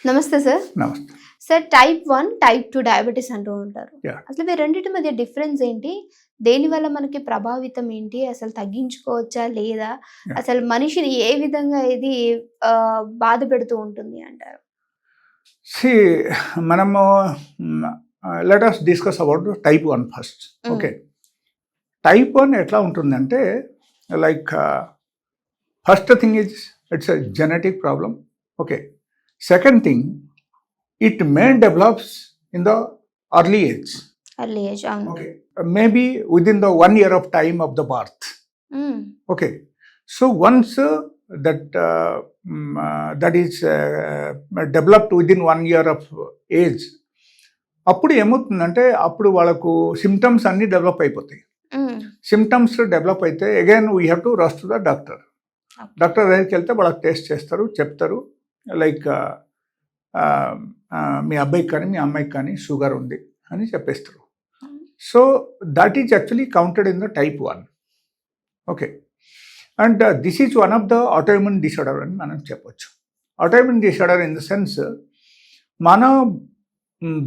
నమస్తే సార్. నమస్తే. Sir type 1, type 2 diabetes అంటూ ఉంటారు. Yeah. అసలు ఈ రెండిటి మధ్య డిఫరెన్స్ ఏంటి? దేనివల్ల మనకి ప్రభావితం ఏంటి? అసలు తగ్గించుకోవచ్చా లేదా? Yeah. అసలు మనిషిని ఏ విధంగా ఇది బాధ పెడుతూ ఉంటుంది అంటారు? See, మనము let us discuss about type 1 first. Okay. Type 1 ఎట్లా ఉంటుందంటే like first thing is it's a genetic problem. Okay. Second thing, it may develops in the early age. Early age. Okay. Maybe within the 1 year of time of the birth. Okay. So once that is developed within 1 year of age, అప్పుడు ఏమవుతుందంటే అప్పుడు వాళ్ళకు symptoms అన్నీ develop అయిపోతాయి. Symptoms develop అయితే again we have to rush to the doctor. Doctor దగ్గరికి వెళ్తే వాళ్ళకి టెస్ట్ చేస్తారు, చెప్తారు లైక్ మీ అబ్బాయికి కానీ మీ అమ్మాయికి కానీ షుగర్ ఉంది అని చెప్పేస్తారు. So that is actually counted in the type 1. Okay. And this is one of the autoimmune disorder అని మనం చెప్పొచ్చు. Autoimmune disorder in the sense మన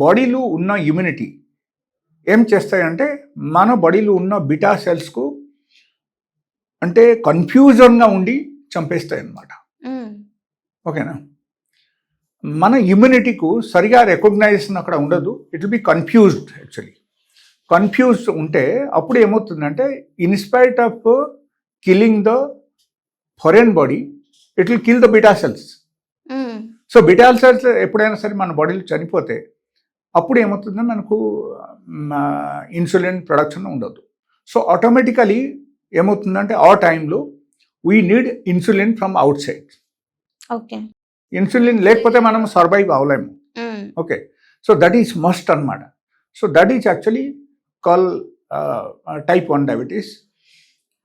బాడీలో ఉన్న ఇమ్యూనిటీ ఏం చేస్తాయంటే మన బాడీలో ఉన్న బీటా సెల్స్కు అంటే కన్ఫ్యూజన్గా ఉండి చంపేస్తాయి అన్నమాట. ఓకేనా? మన ఇమ్యూనిటీకు సరిగా రికగ్నైజేషన్ అక్కడ ఉండదు. It will be confused. Actually confused ఉంటే అప్పుడు ఏమవుతుందంటే in spite of killing the foreign body it will kill the beta cells. So beta cells ఎప్పుడైనా సరే మన బాడీలో చనిపోతే అప్పుడు ఏమవుతుందంటే మనకు ఇన్సులిన్ ప్రొడక్షన్ ఉండదు. సో ఆటోమేటికలీ ఏమవుతుందంటే ఆ టైంలో we need insulin from outside. Okay. Insulin లేకపోతే మనం సర్వైవ్ అవ్వలేము. Okay. So that is must అనమాట. So that is actually call type 1 diabetes.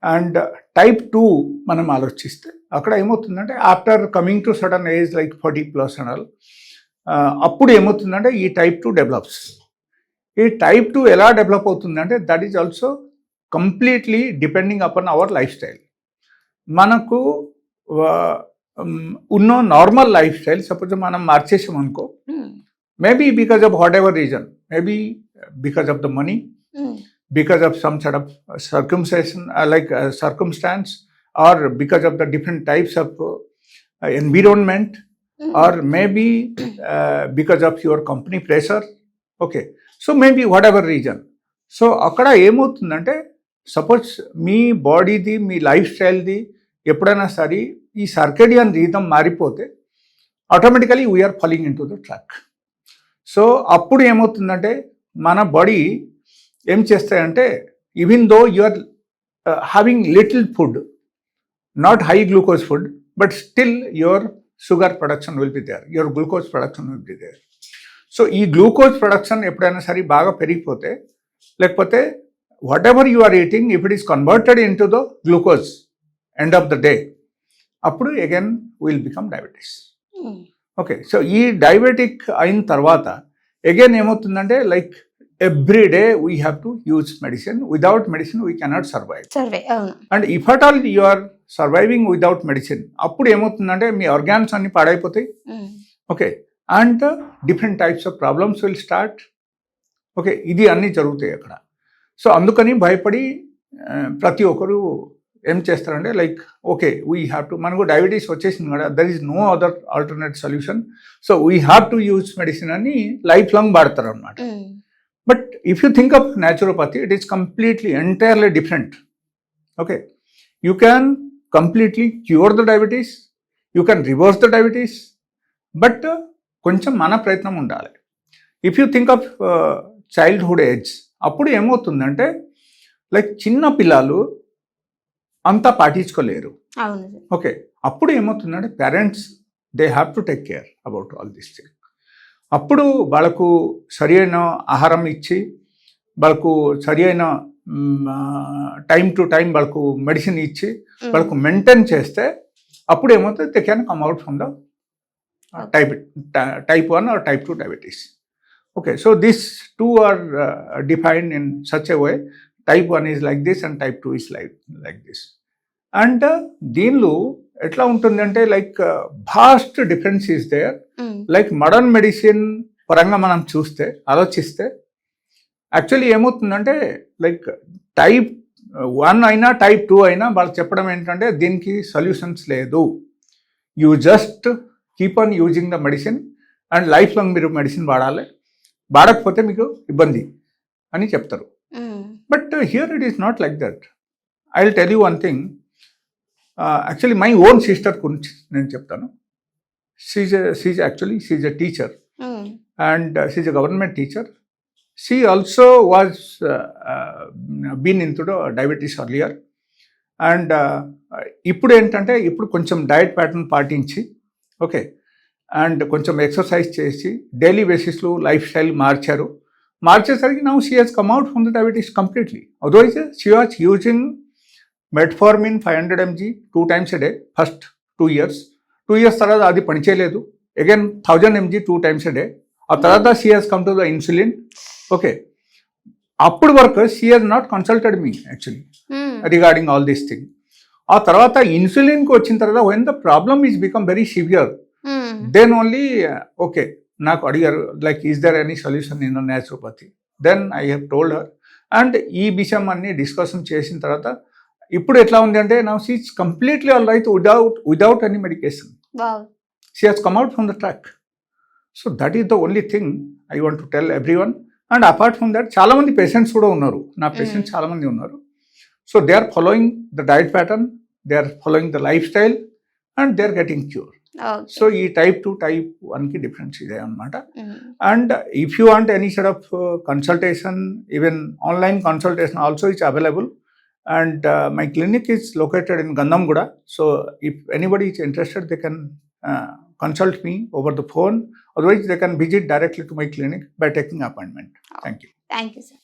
And type 2 మనం ఆలోచిస్తే అక్కడ ఏమవుతుందంటే after coming to sudden age like 40+ and all అప్పుడు ఏమవుతుందంటే ఈ టైప్ 2 డెవలప్స్. ఈ టైప్ 2 ఎలా డెవలప్ అవుతుందంటే that is also completely depending upon our life style. మనకు ఉన్న నార్మల్ లైఫ్ స్టైల్ సపోజ్ మనం మార్చేసాం అనుకో, maybe because of what ever reason, maybe because of the money, because of some sort of circumstance, or because of the different types of environment, or maybe because of your company pressure. Okay. So maybe whatever reason. So అక్కడ ఏమవుతుందంటే suppose మీ బాడీది మీ life స్టైల్ది ఎప్పుడైనా సరే ఈ circadian rhythm మారిపోతే automatically we are falling into the track. So అప్పుడు ఏమవుతుందంటే మన body ఏం చేస్తాయంటే even though you are having little food, not high glucose food, but still your sugar production will be there, your glucose production will be there. So ఈ glucose production ఎప్పుడైనా సరే బాగా పెరిగిపోతే, లేకపోతే whatever you are eating if it is converted into the glucose end of the day, అప్పుడు again will become diabetes. Okay. So ఈ diabetic అయిన తర్వాత అగైన్ ఏమవుతుందంటే like every day we have to use medicine. Without medicine we cannot survive. And if at all you are surviving without medicine, అప్పుడు ఏమవుతుందంటే మీ organs అన్ని పాడైపోతాయి. Okay. And different types of problems will start. Okay. ఇది అన్నీ జరుగుతాయి అక్కడ. So అందుకని భయపడి ప్రతి ఒక్కరు ఏం చేస్తారంటే like okay we have to, మనకు డయాబెటీస్ వచ్చేసింది కదా, there is no other alternate solution, so we have to use medicine అని లైఫ్ లాంగ్ వాడతారు అనమాట. But if you think of naturopathy, it is completely entirely different. Okay. You can completely cure the diabetes, you can reverse the diabetes, but కొంచెం మన ప్రయత్నం ఉండాలి. If you think of childhood age, అప్పుడు ఏమవుతుందంటే like చిన్న పిల్లలు అంతా పాటించుకోలేరు. Okay. అప్పుడు ఏమవుతుందంటే parents they have to take care about all this thing. అప్పుడు వాళ్ళకు సరి అయిన ఆహారం ఇచ్చి, వాళ్ళకు సరి అయిన టైం టు టైం వాళ్ళకు మెడిసిన్ ఇచ్చి వాళ్ళకు మెయింటైన్ చేస్తే అప్పుడు ఏమవుతుంది, they can come out from the type 1 or type 2 diabetes. Okay, so these two are defined in such a way. Type 1 is like this and type 2 is like this. And దీనిలో ఎట్లా ఉంటుంది అంటే like vast difference is there. Mm. Like modern medicine పరంగా మనం చూస్తే ఆలోచిస్తే actually ఏమవుతుందంటే like type 1 అయినా టైప్ 2 అయినా వాళ్ళు చెప్పడం ఏంటంటే దీనికి సొల్యూషన్స్ లేదు, you just keep on using the medicine and life long మీరు మెడిసిన్ వాడాలి, వాడకపోతే మీకు ఇబ్బంది అని చెప్తారు. But here it is not like that. I will tell you one thing. Actually my own sister గురించి నేను చెప్తాను. She's a teacher and she's a government teacher. She also was been into the diabetes earlier. And ఇప్పుడు ఏంటంటే ఇప్పుడు కొంచెం diet pattern పాటించి okay and కొంచెం exercise చేసి డైలీ బేసిస్లో లైఫ్ స్టైల్ మార్చేసరికి now she has come out from the diabetes completely. Otherwise she was using metformin 500 mg 2 times a day first 2 years. 2 years తర్వాత అది పనిచేయలేదు, again 1000 mg 2 times a day. ఆ తర్వాత she has come to the insulin. Okay, అప్పుడు వరకు she has not consulted me actually regarding all these thing. ఆ తర్వాత ఇన్సులిన్కి వచ్చిన తర్వాత when the problem is become very severe, then only okay నాకు అడిగారు like is there any solution in naturopathy. Then I have told her and ఈ విషయం అన్ని డిస్కషన్ చేసిన తర్వాత ఇప్పుడు ఎట్లా ఉంది అంటే now she is completely all right without any medication. She has come out from the track. So that is the only thing I want to tell everyone. And apart from that చాలామంది patients కూడా ఉన్నారు, నా patients చాలామంది ఉన్నారు. So they are following the diet pattern, they are following the lifestyle and they are getting cure. So ఈ type 2 type 1కి difference ఇదే అనమాట. And if you want any set of consultation, even online consultation also it's available. And my clinic is located in Gandamguda. So if anybody is interested, they can consult me over the phone. Otherwise, they can visit directly to my clinic by taking an appointment. Thank you. Thank you, sir.